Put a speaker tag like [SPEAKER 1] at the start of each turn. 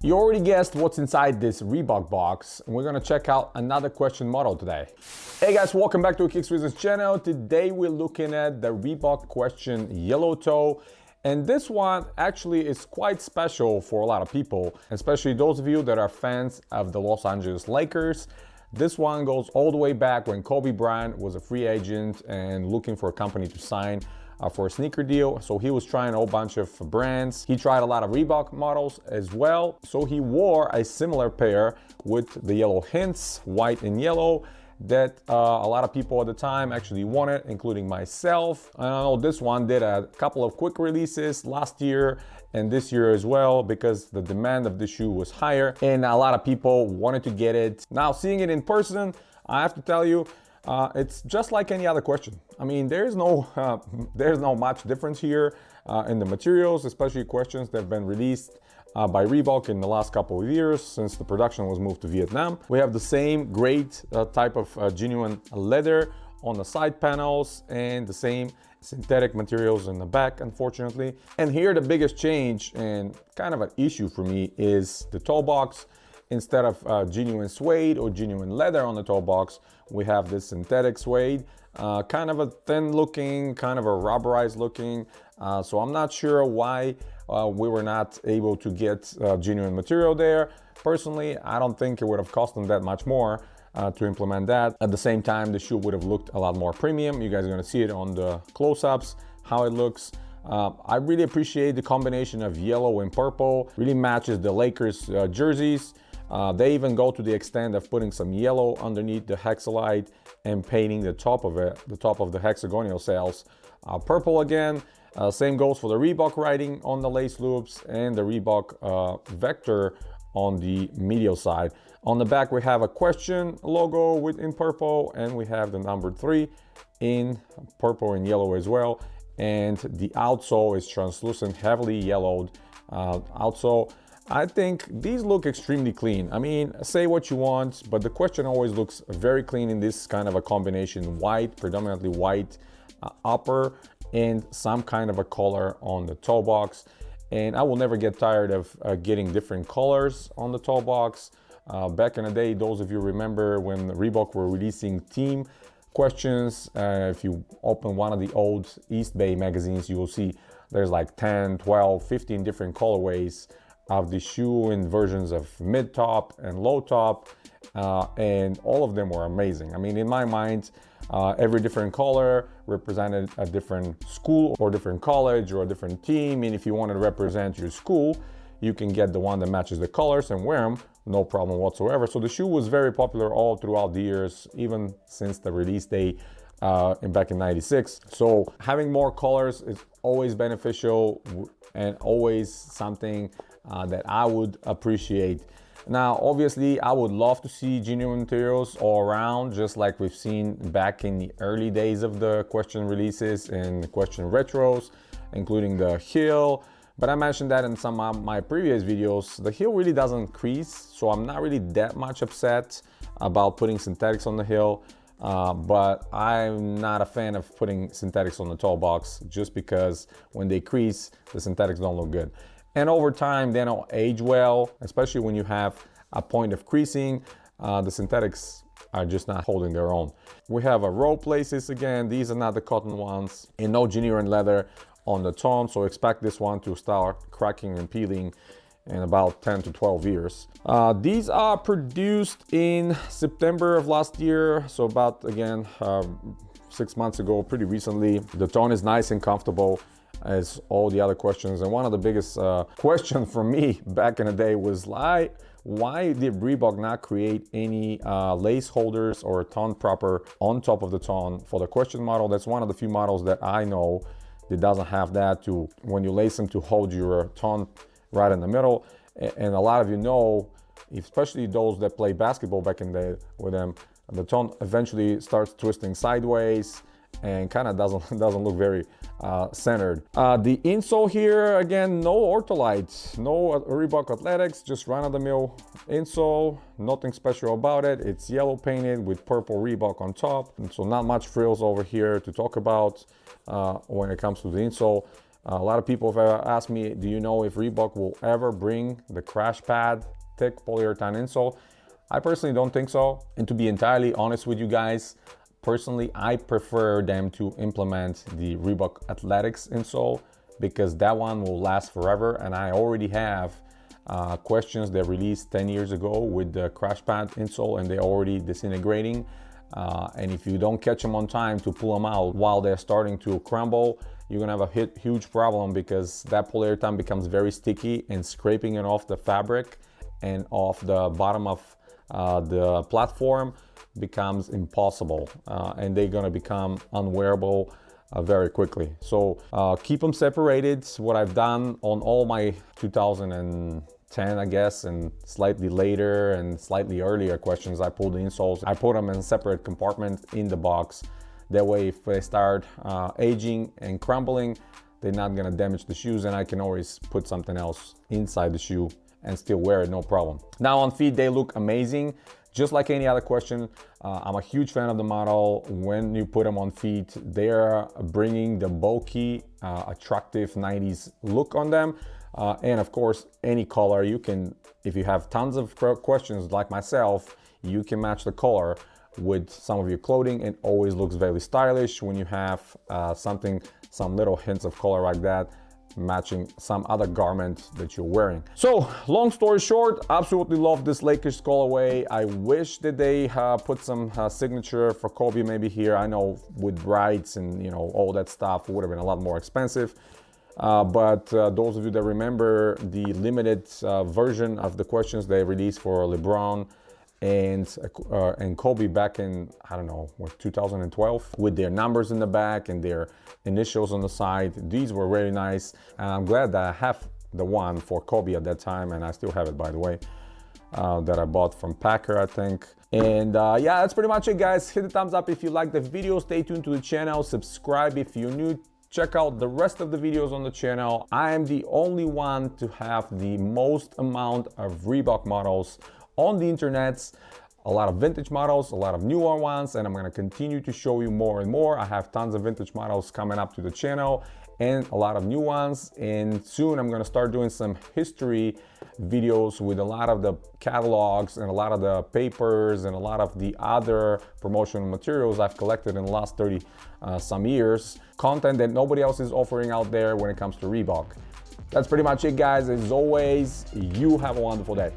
[SPEAKER 1] You already guessed what's inside this Reebok box, and we're gonna check out another question model today. Hey guys, welcome back to a Kicks Wizards channel. Today we're looking at the Reebok Question Yellow Toe, and this one actually is quite special for a lot of people, especially those of you that are fans of the Los Angeles Lakers. This one goes all the way back when Kobe Bryant was a free agent and looking for a company to sign for a sneaker deal. So he was trying a whole bunch of brands. He tried a lot of Reebok models as well. So he wore a similar pair with the yellow hints, white and yellow, that a lot of people at the time actually wanted, including myself. I know this one did a couple of quick releases last year and this year as well, because the demand of the shoe was higher and a lot of people wanted to get it. Now, seeing it in person, I have to tell you, it's just like any other question. I mean, there's no much difference here in the materials, especially questions that have been released by Reebok in the last couple of years since the production was moved to Vietnam. We have the same great type of genuine leather on the side panels and the same synthetic materials in the back, unfortunately. And here the biggest change and kind of an issue for me is the toe box. Instead of genuine suede or genuine leather on the toe box, we have this synthetic suede, kind of a thin looking, kind of a rubberized looking. So I'm not sure why we were not able to get genuine material there. Personally, I don't think it would have cost them that much more to implement that. At the same time, the shoe would have looked a lot more premium. You guys are gonna see it on the close-ups, how it looks. I really appreciate the combination of yellow and purple. Really matches the Lakers jerseys. They even go to the extent of putting some yellow underneath the hexalite and painting the top of it, the top of the hexagonal sails, purple again. Same goes for the Reebok writing on the lace loops and the Reebok vector on the medial side. On the back, we have a question logo in purple, and we have the number 3 in purple and yellow as well. And the outsole is translucent, heavily yellowed outsole. I think these look extremely clean. I mean, say what you want, but the question always looks very clean in this kind of a combination: white, predominantly white upper, and some kind of a color on the toe box. And I will never get tired of getting different colors on the toe box. Back in the day, those of you remember when Reebok were releasing team questions, if you open one of the old East Bay magazines, you will see there's like 10, 12, 15 different colorways of the shoe in versions of mid top and low top, and all of them were amazing. I mean, in my mind, every different color represented a different school or different college or a different team. And if you want to represent your school, you can get the one that matches the colors and wear them, no problem whatsoever. So the shoe was very popular all throughout the years, even since the release day back in '96. So having more colors is always beneficial and always something that I would appreciate. Now, obviously, I would love to see genuine materials all around, just like we've seen back in the early days of the question releases and question retros, including the heel. But I mentioned that in some of my previous videos, the heel really doesn't crease, so I'm not really that much upset about putting synthetics on the heel. But I'm not a fan of putting synthetics on the toe box, just because when they crease, the synthetics don't look good. And over time, they don't age well, especially when you have a point of creasing. The synthetics are just not holding their own. We have a rope laces again. These are not the cotton ones, and no genuine leather on the tone. So expect this one to start cracking and peeling in about 10 to 12 years. These are produced in September of last year. So about, again, 6 months ago, pretty recently. The tone is nice and comfortable as all the other questions. And one of the biggest questions for me back in the day was why did Reebok not create any lace holders or ton proper on top of the ton for the question model? That's one of the few models that I know that doesn't have that, to when you lace them, to hold your ton right in the middle. And a lot of you know, especially those that play basketball back in the day with them, the ton eventually starts twisting sideways and kind of doesn't look very centered. The insole here, again, no ortholite, no Reebok Athletics, just run-of-the-mill insole, nothing special about it. It's yellow painted with purple Reebok on top, and so not much frills over here to talk about when it comes to the insole. A lot of people have asked me, do you know if Reebok will ever bring the crash pad thick polyurethane insole? I personally don't think so. And to be entirely honest with you guys, personally, I prefer them to implement the Reebok Athletics insole because that one will last forever. And I already have questions they released 10 years ago with the crash pad insole, and they're already disintegrating. And if you don't catch them on time to pull them out while they're starting to crumble, you're gonna have a huge problem because that polyurethane becomes very sticky, and scraping it off the fabric and off the bottom of the platform becomes impossible, and they're gonna become unwearable very quickly. So keep them separated. What I've done on all my 2010, I guess, and slightly later and slightly earlier questions, I pulled the insoles. I put them in a separate compartment in the box. That way, if they start aging and crumbling, they're not gonna damage the shoes, and I can always put something else inside the shoe and still wear it, no problem. Now on feet, they look amazing. Just like any other question, I'm a huge fan of the model. When you put them on feet, they're bringing the bulky, attractive 90s look on them. And of course, any color you can, if you have tons of questions like myself, you can match the color with some of your clothing. It always looks very stylish when you have some little hints of color like that matching some other garment that you're wearing. So long story short, absolutely love this Lakers colorway. I wish that they put some signature for Kobe maybe here. I know with rights and all that stuff, it would have been a lot more expensive. But those of you that remember the limited version of the questions they released for LeBron and Kobe back in, I don't know, what, 2012, with their numbers in the back and their initials on the side. These were really nice. And I'm glad that I have the one for Kobe at that time, and I still have it, by the way, that I bought from Packer, I think. And yeah, that's pretty much it, guys. Hit the thumbs up if you like the video. Stay tuned to the channel. Subscribe if you're new. Check out the rest of the videos on the channel. I am the only one to have the most amount of Reebok models on the internet. A lot of vintage models, a lot of newer ones, and I'm gonna continue to show you more and more. I have tons of vintage models coming up to the channel and a lot of new ones. And soon I'm gonna start doing some history videos with a lot of the catalogs and a lot of the papers and a lot of the other promotional materials I've collected in the last 30 some years. Content that nobody else is offering out there when it comes to Reebok. That's pretty much it, guys. As always, you have a wonderful day.